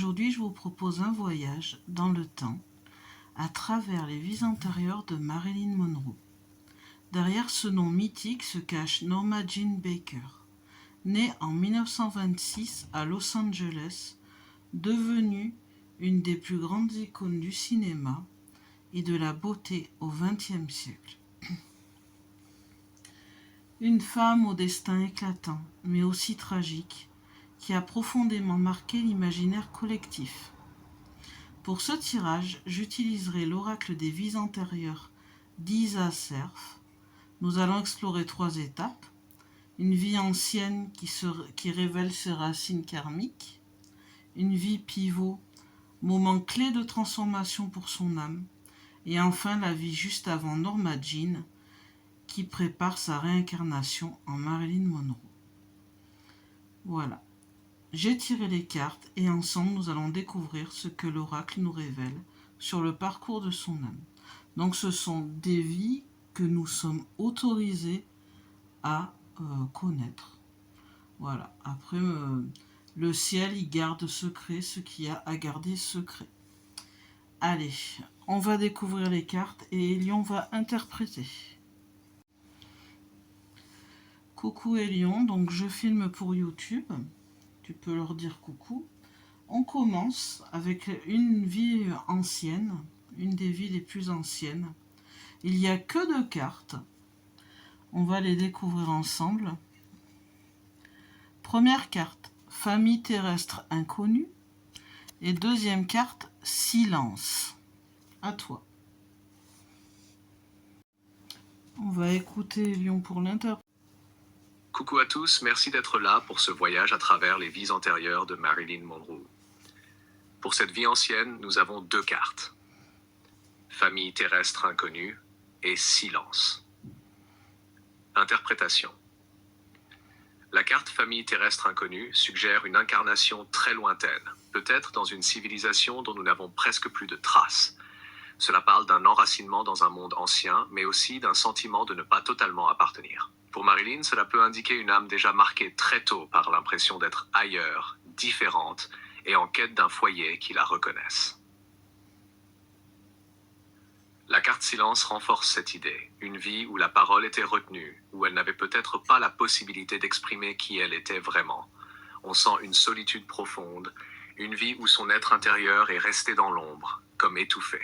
Aujourd'hui, je vous propose un voyage dans le temps à travers les vies antérieures de Marilyn Monroe. Derrière ce nom mythique se cache Norma Jean Baker, née en 1926 à Los Angeles, devenue une des plus grandes icônes du cinéma et de la beauté au XXe siècle. Une femme au destin éclatant, mais aussi tragique, qui a profondément marqué l'imaginaire collectif. Pour ce tirage, j'utiliserai l'oracle des vies antérieures d'Isa Cerf. Nous allons explorer 3 étapes. Une vie ancienne qui révèle ses racines karmiques. Une vie pivot, moment clé de transformation pour son âme. Et enfin la vie juste avant Norma Jean, qui prépare sa réincarnation en Marilyn Monroe. Voilà. J'ai tiré les cartes et ensemble nous allons découvrir ce que l'oracle nous révèle sur le parcours de son âme. Donc ce sont des vies que nous sommes autorisés à connaître. Voilà. Après, le ciel, il garde secret ce qu'il y a à garder secret. Allez, on va découvrir les cartes et Elion va interpréter. Coucou Elion, donc je filme pour YouTube. Tu peux leur dire coucou. On commence avec une vie ancienne, une des vies les plus anciennes. Il n'y a que 2 cartes. On va les découvrir ensemble. Première carte, famille terrestre inconnue. Et deuxième carte, silence. À toi. On va écouter Lyon pour l'interprétation. Coucou à tous, merci d'être là pour ce voyage à travers les vies antérieures de Marilyn Monroe. Pour cette vie ancienne, nous avons 2 cartes. Famille terrestre inconnue et silence. Interprétation. La carte famille terrestre inconnue suggère une incarnation très lointaine, peut-être dans une civilisation dont nous n'avons presque plus de traces. Cela parle d'un enracinement dans un monde ancien, mais aussi d'un sentiment de ne pas totalement appartenir. Pour Marilyn, cela peut indiquer une âme déjà marquée très tôt par l'impression d'être ailleurs, différente, et en quête d'un foyer qui la reconnaisse. La carte silence renforce cette idée, une vie où la parole était retenue, où elle n'avait peut-être pas la possibilité d'exprimer qui elle était vraiment. On sent une solitude profonde, une vie où son être intérieur est resté dans l'ombre, comme étouffé.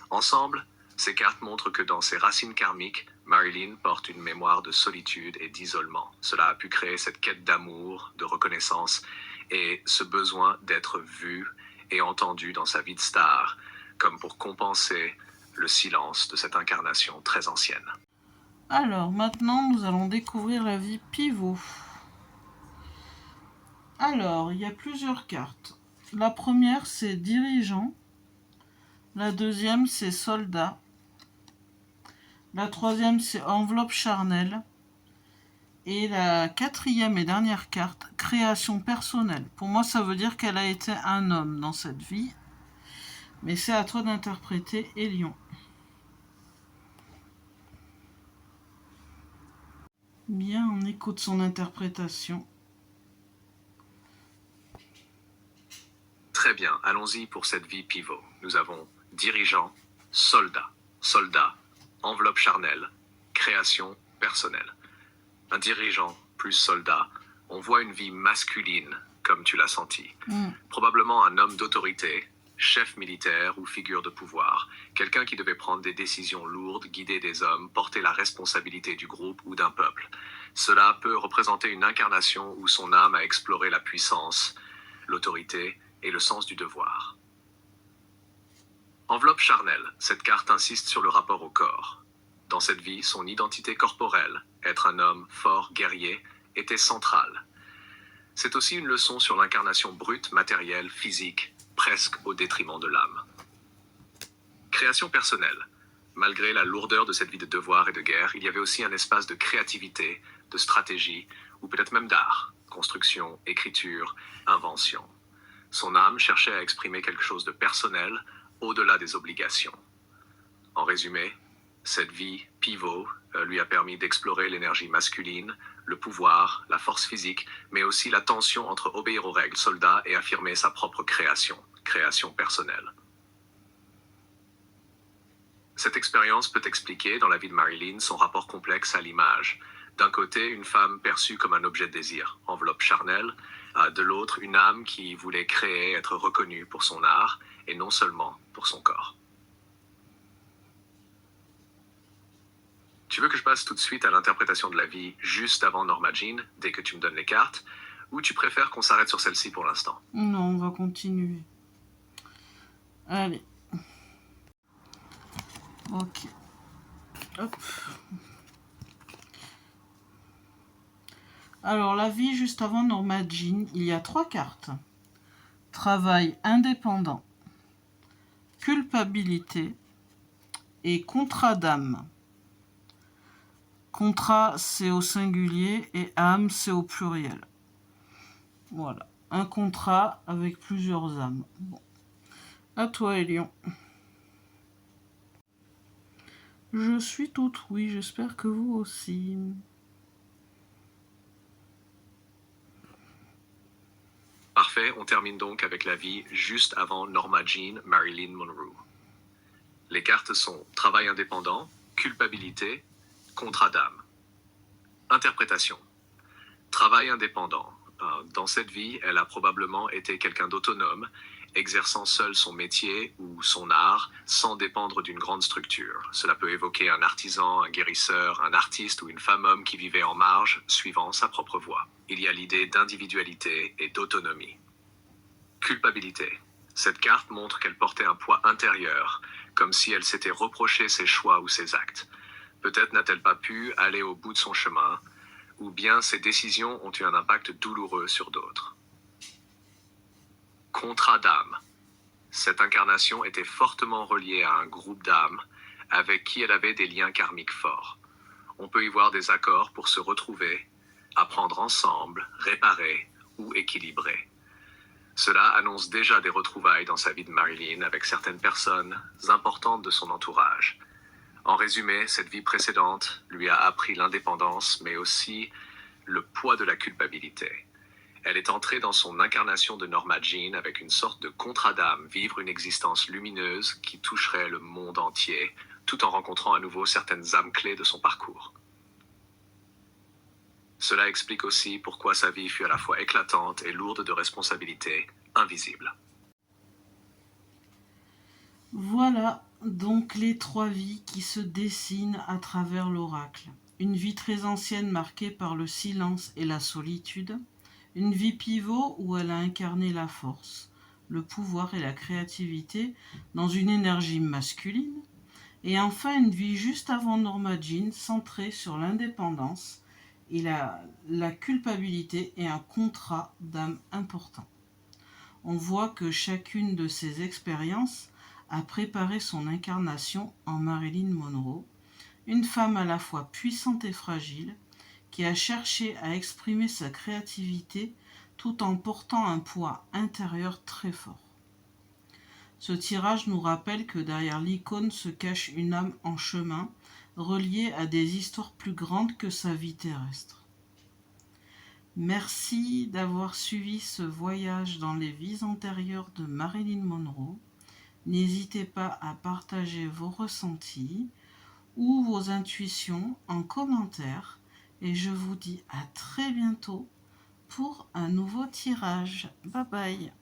Ensemble, ces cartes montrent que dans ses racines karmiques, Marilyn porte une mémoire de solitude et d'isolement. Cela a pu créer cette quête d'amour, de reconnaissance et ce besoin d'être vue et entendue dans sa vie de star, comme pour compenser le silence de cette incarnation très ancienne. Alors, maintenant, nous allons découvrir la vie pivot. Alors, il y a plusieurs cartes. La première, c'est dirigeant. La deuxième, c'est soldat. La troisième, c'est enveloppe charnelle. Et la quatrième et dernière carte, création personnelle. Pour moi, ça veut dire qu'elle a été un homme dans cette vie. Mais c'est à toi d'interpréter, Elion. Bien, on écoute son interprétation. Très bien, allons-y pour cette vie pivot. Nous avons dirigeant, soldat, soldat, enveloppe charnelle, création personnelle. Un dirigeant plus soldat, on voit une vie masculine, comme tu l'as senti. Probablement un homme d'autorité, chef militaire ou figure de pouvoir. Quelqu'un qui devait prendre des décisions lourdes, guider des hommes, porter la responsabilité du groupe ou d'un peuple. Cela peut représenter une incarnation où son âme a exploré la puissance, l'autorité et le sens du devoir. Enveloppe charnelle, cette carte insiste sur le rapport au corps. Dans cette vie, son identité corporelle, être un homme fort, guerrier, était centrale. C'est aussi une leçon sur l'incarnation brute, matérielle, physique, presque au détriment de l'âme. Création personnelle. Malgré la lourdeur de cette vie de devoir et de guerre, il y avait aussi un espace de créativité, de stratégie, ou peut-être même d'art, construction, écriture, invention. Son âme cherchait à exprimer quelque chose de personnel, au-delà des obligations. En résumé, Cette vie pivot lui a permis d'explorer l'énergie masculine, le pouvoir, la force physique, mais aussi la tension entre obéir aux règles soldats et affirmer sa propre création personnelle. Cette expérience peut expliquer, dans la vie de Marilyn, son rapport complexe à l'image. D'un côté, une femme perçue comme un objet de désir, enveloppe charnelle, de l'autre, une âme qui voulait créer, être reconnue pour son art, et non seulement pour son corps. Tu veux que je passe tout de suite à l'interprétation de la vie juste avant Norma Jean, dès que tu me donnes les cartes, ou tu préfères qu'on s'arrête sur celle-ci pour l'instant? Non, on va continuer. Allez. Ok. Hop. Alors, la vie juste avant Norma Jean, il y a 3 cartes. Travail indépendant, culpabilité et contrat d'âme. Contrat, c'est au singulier et âme, c'est au pluriel. Voilà. Un contrat avec plusieurs âmes. Bon. À toi, Elion. Je suis toute oui, j'espère que vous aussi. Parfait, on termine donc avec la vie juste avant Norma Jean, Marilyn Monroe. Les cartes sont travail indépendant, culpabilité, contrat d'âme. Interprétation. Travail indépendant. Dans cette vie, elle a probablement été quelqu'un d'autonome, exerçant seul son métier ou son art sans dépendre d'une grande structure. Cela peut évoquer un artisan, un guérisseur, un artiste ou une femme-homme qui vivait en marge, suivant sa propre voie. Il y a l'idée d'individualité et d'autonomie. Culpabilité. Cette carte montre qu'elle portait un poids intérieur, comme si elle s'était reproché ses choix ou ses actes. Peut-être n'a-t-elle pas pu aller au bout de son chemin, ou bien ses décisions ont eu un impact douloureux sur d'autres. Contrat d'âme. Cette incarnation était fortement reliée à un groupe d'âmes avec qui elle avait des liens karmiques forts. On peut y voir des accords pour se retrouver, apprendre ensemble, réparer ou équilibrer. Cela annonce déjà des retrouvailles dans sa vie de Marilyn avec certaines personnes importantes de son entourage. En résumé, cette vie précédente lui a appris l'indépendance, mais aussi le poids de la culpabilité. Elle est entrée dans son incarnation de Norma Jean avec une sorte de contrat d'âme, vivre une existence lumineuse qui toucherait le monde entier, tout en rencontrant à nouveau certaines âmes clés de son parcours. Cela explique aussi pourquoi sa vie fut à la fois éclatante et lourde de responsabilités invisibles. Voilà donc les 3 vies qui se dessinent à travers l'oracle. Une vie très ancienne marquée par le silence et la solitude. Une vie pivot où elle a incarné la force, le pouvoir et la créativité dans une énergie masculine. Et enfin une vie juste avant Norma Jean centrée sur l'indépendance et la culpabilité et un contrat d'âme important. On voit que chacune de ces expériences a préparé son incarnation en Marilyn Monroe, une femme à la fois puissante et fragile, qui a cherché à exprimer sa créativité tout en portant un poids intérieur très fort. Ce tirage nous rappelle que derrière l'icône se cache une âme en chemin, reliée à des histoires plus grandes que sa vie terrestre. Merci d'avoir suivi ce voyage dans les vies antérieures de Marilyn Monroe. N'hésitez pas à partager vos ressentis ou vos intuitions en commentaire et je vous dis à très bientôt pour un nouveau tirage. Bye bye.